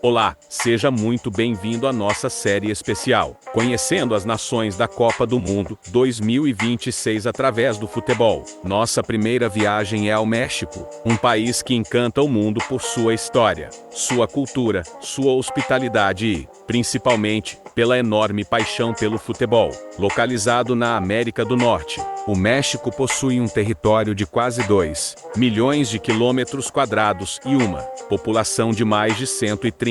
Olá, seja muito bem-vindo à nossa série especial, conhecendo as nações da Copa do Mundo 2026 através do futebol. Nossa primeira viagem é ao México, um país que encanta o mundo por sua história, sua cultura, sua hospitalidade e, principalmente, pela enorme paixão pelo futebol. Localizado na América do Norte, o México possui um território de quase 2 milhões de quilômetros quadrados e uma população de mais de 130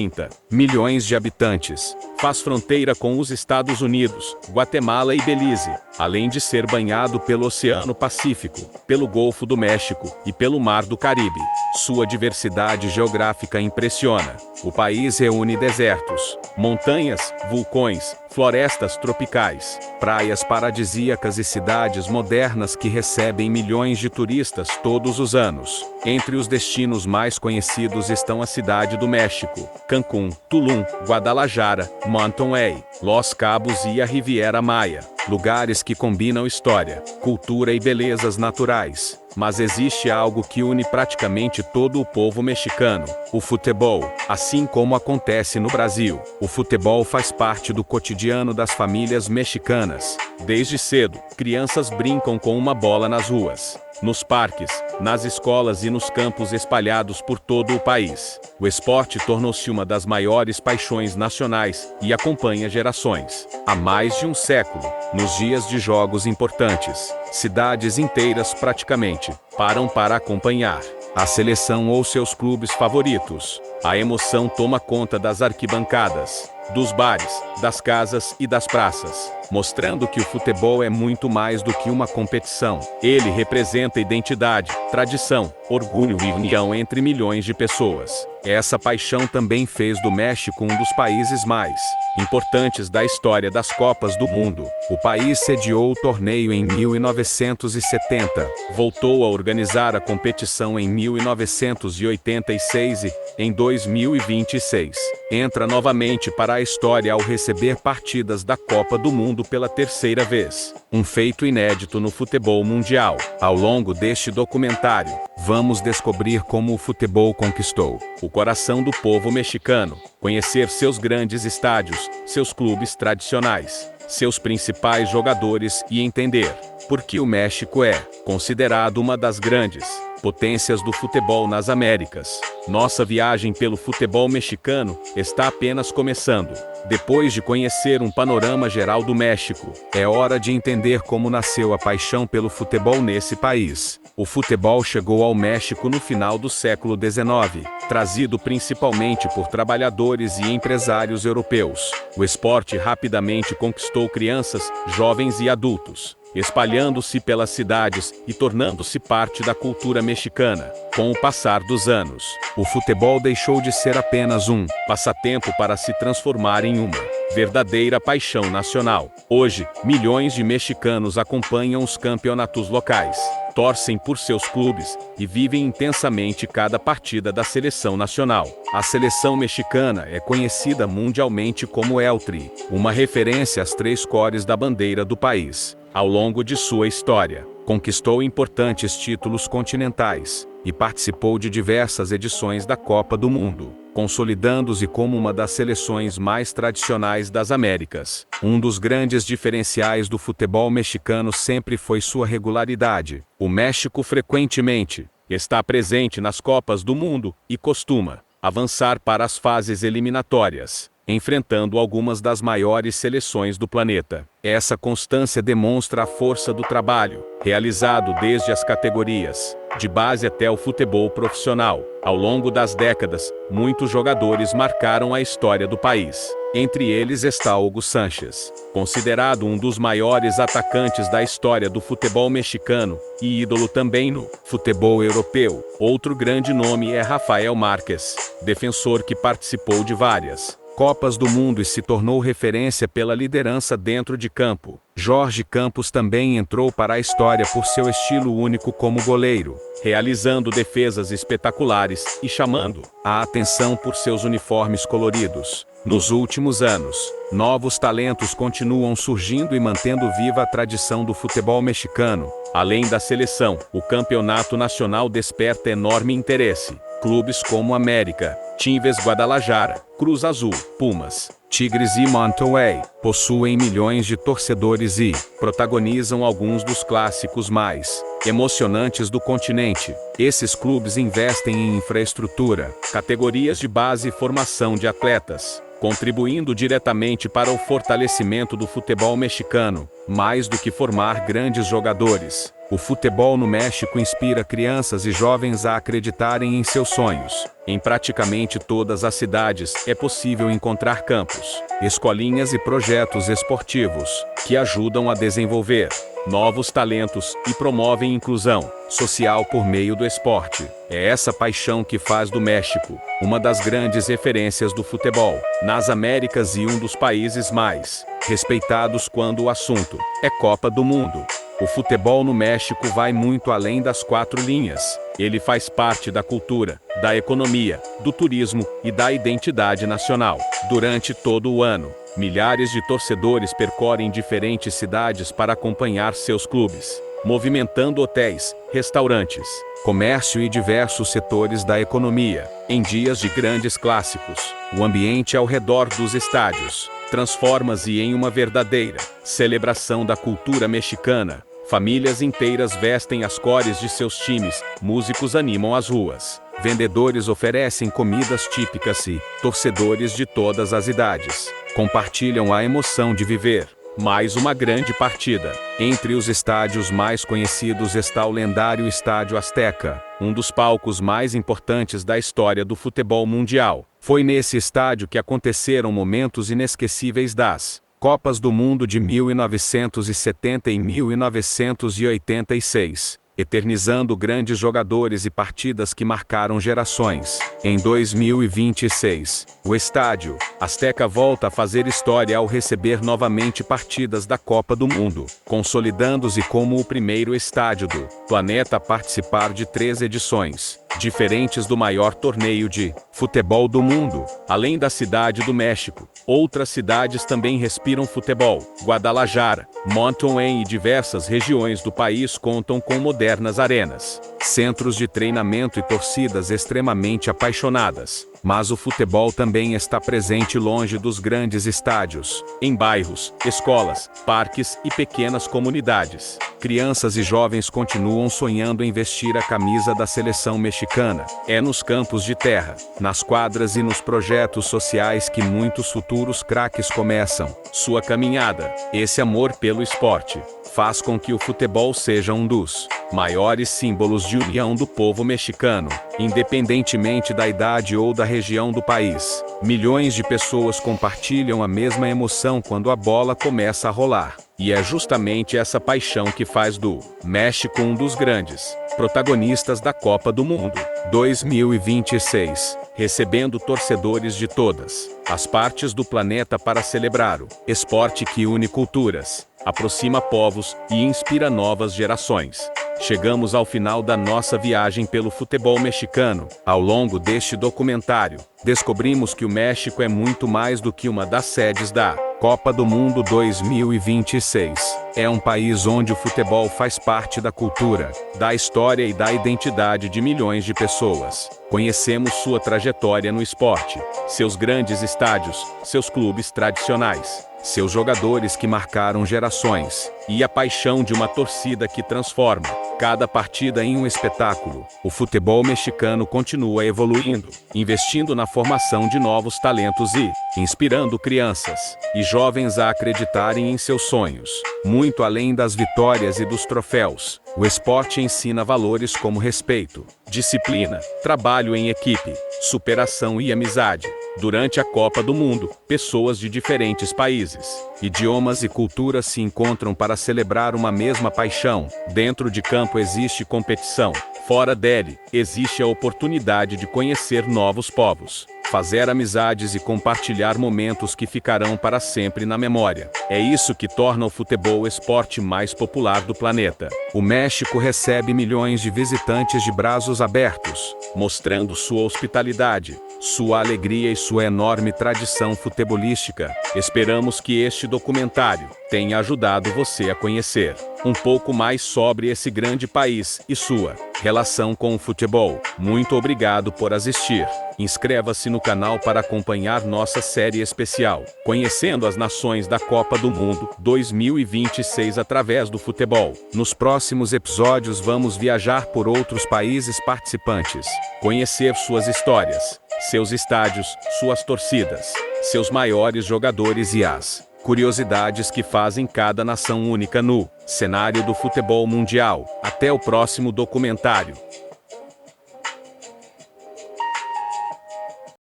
milhões de habitantes. Faz fronteira com os Estados Unidos, Guatemala e Belize, além de ser banhado pelo Oceano Pacífico, pelo Golfo do México e pelo Mar do Caribe. Sua diversidade geográfica impressiona. O país reúne desertos, montanhas, vulcões, florestas tropicais, praias paradisíacas e cidades modernas que recebem milhões de turistas todos os anos. Entre os destinos mais conhecidos estão a Cidade do México, Cancún, Tulum, Guadalajara, Monterrey, Los Cabos e a Riviera Maya, lugares que combinam história, cultura e belezas naturais. Mas existe algo que une praticamente todo o povo mexicano: o futebol. Assim como acontece no Brasil, o futebol faz parte do cotidiano das famílias mexicanas. Desde cedo, crianças brincam com uma bola nas ruas, nos parques, nas escolas e nos campos espalhados por todo o país. O esporte tornou-se uma das maiores paixões nacionais e acompanha gerações. Há mais de um século, nos dias de jogos importantes, cidades inteiras praticamente param para acompanhar a seleção ou seus clubes favoritos. A emoção toma conta das arquibancadas, dos bares, das casas e das praças, mostrando que o futebol é muito mais do que uma competição. Ele representa identidade, tradição, orgulho e união entre milhões de pessoas. Essa paixão também fez do México um dos países mais importantes da história das Copas do Mundo. O país sediou o torneio em 1970, voltou a organizar a competição em 1986 e, em 2026, entra novamente para a história ao receber partidas da Copa do Mundo pela terceira vez. Um feito inédito no futebol mundial. Ao longo deste documentário, vamos descobrir como o futebol conquistou o coração do povo mexicano, conhecer seus grandes estádios, seus clubes tradicionais, seus principais jogadores e entender por que o México é considerado uma das grandes potências do futebol nas Américas. Nossa viagem pelo futebol mexicano está apenas começando. Depois de conhecer um panorama geral do México, é hora de entender como nasceu a paixão pelo futebol nesse país. O futebol chegou ao México no final do século XIX, trazido principalmente por trabalhadores e empresários europeus. O esporte rapidamente conquistou crianças, jovens e adultos, espalhando-se pelas cidades e tornando-se parte da cultura mexicana. Com o passar dos anos, o futebol deixou de ser apenas um passatempo para se transformar em uma verdadeira paixão nacional. Hoje, milhões de mexicanos acompanham os campeonatos locais, torcem por seus clubes e vivem intensamente cada partida da seleção nacional. A seleção mexicana é conhecida mundialmente como El Tri, uma referência às três cores da bandeira do país. Ao longo de sua história, conquistou importantes títulos continentais e participou de diversas edições da Copa do Mundo, consolidando-se como uma das seleções mais tradicionais das Américas. Um dos grandes diferenciais do futebol mexicano sempre foi sua regularidade. O México frequentemente está presente nas Copas do Mundo e costuma avançar para as fases eliminatórias, enfrentando algumas das maiores seleções do planeta. Essa constância demonstra a força do trabalho, realizado desde as categorias de base até o futebol profissional. Ao longo das décadas, muitos jogadores marcaram a história do país. Entre eles está Hugo Sánchez, considerado um dos maiores atacantes da história do futebol mexicano e ídolo também no futebol europeu. Outro grande nome é Rafael Márquez, defensor que participou de várias Copas do Mundo e se tornou referência pela liderança dentro de campo. Jorge Campos também entrou para a história por seu estilo único como goleiro, realizando defesas espetaculares e chamando a atenção por seus uniformes coloridos. Nos últimos anos, novos talentos continuam surgindo e mantendo viva a tradição do futebol mexicano. Além da seleção, o campeonato nacional desperta enorme interesse. Clubes como América, Tigres Guadalajara, Cruz Azul, Pumas, Tigres e Monterrey possuem milhões de torcedores e protagonizam alguns dos clássicos mais emocionantes do continente. Esses clubes investem em infraestrutura, categorias de base e formação de atletas, contribuindo diretamente para o fortalecimento do futebol mexicano. Mais do que formar grandes jogadores, o futebol no México inspira crianças e jovens a acreditarem em seus sonhos. Em praticamente todas as cidades, é possível encontrar campos, escolinhas e projetos esportivos que ajudam a desenvolver novos talentos e promovem inclusão social por meio do esporte. É essa paixão que faz do México uma das grandes referências do futebol nas Américas e um dos países mais respeitados quando o assunto é Copa do Mundo. O futebol no México vai muito além das quatro linhas. Ele faz parte da cultura, da economia, do turismo e da identidade nacional. Durante todo o ano, milhares de torcedores percorrem diferentes cidades para acompanhar seus clubes, movimentando hotéis, restaurantes, comércio e diversos setores da economia. Em dias de grandes clássicos, o ambiente ao redor dos estádios transforma-se em uma verdadeira celebração da cultura mexicana. Famílias inteiras vestem as cores de seus times, músicos animam as ruas, vendedores oferecem comidas típicas e torcedores de todas as idades compartilham a emoção de viver mais uma grande partida. Entre os estádios mais conhecidos está o lendário Estádio Azteca, um dos palcos mais importantes da história do futebol mundial. Foi nesse estádio que aconteceram momentos inesquecíveis das Copas do Mundo de 1970 e 1986, eternizando grandes jogadores e partidas que marcaram gerações. Em 2026, o Estádio Azteca volta a fazer história ao receber novamente partidas da Copa do Mundo, consolidando-se como o primeiro estádio do planeta a participar de 3 edições diferentes do maior torneio de futebol do mundo. Além da cidade do México, outras cidades também respiram futebol. Guadalajara, Monterrey e diversas regiões do país contam com modernas arenas, centros de treinamento e torcidas extremamente apaixonadas. Mas o futebol também está presente longe dos grandes estádios, em bairros, escolas, parques e pequenas comunidades. Crianças e jovens continuam sonhando em vestir a camisa da seleção mexicana. É nos campos de terra, nas quadras e nos projetos sociais que muitos futuros craques começam sua caminhada. Esse amor pelo esporte faz com que o futebol seja um dos maiores símbolos de união do povo mexicano, independentemente da idade ou da região do país. Milhões de pessoas compartilham a mesma emoção quando a bola começa a rolar. E é justamente essa paixão que faz do México um dos grandes protagonistas da Copa do Mundo 2026, recebendo torcedores de todas as partes do planeta para celebrar o esporte que une culturas, aproxima povos e inspira novas gerações. Chegamos ao final da nossa viagem pelo futebol mexicano. Ao longo deste documentário, descobrimos que o México é muito mais do que uma das sedes da Copa do Mundo 2026. É um país onde o futebol faz parte da cultura, da história e da identidade de milhões de pessoas. Conhecemos sua trajetória no esporte, seus grandes estádios, seus clubes tradicionais, seus jogadores que marcaram gerações, e a paixão de uma torcida que transforma cada partida em um espetáculo. O futebol mexicano continua evoluindo, investindo na formação de novos talentos e inspirando crianças e jovens a acreditarem em seus sonhos. Muito além das vitórias e dos troféus, o esporte ensina valores como respeito, disciplina, trabalho em equipe, superação e amizade. Durante a Copa do Mundo, pessoas de diferentes países, idiomas e culturas se encontram para celebrar uma mesma paixão. Dentro de campo existe competição. Fora dele, existe a oportunidade de conhecer novos povos, fazer amizades e compartilhar momentos que ficarão para sempre na memória. É isso que torna o futebol o esporte mais popular do planeta. O México recebe milhões de visitantes de braços abertos, mostrando sua hospitalidade, sua alegria e sua enorme tradição futebolística. Esperamos que este documentário tenha ajudado você a conhecer um pouco mais sobre esse grande país e sua relação com o futebol. Muito obrigado por assistir. Inscreva-se no canal para acompanhar nossa série especial, conhecendo as nações da Copa do Mundo 2026 através do futebol. Nos próximos episódios vamos viajar por outros países participantes, conhecer suas histórias, seus estádios, suas torcidas, seus maiores jogadores e as curiosidades que fazem cada nação única no cenário do futebol mundial. Até o próximo documentário.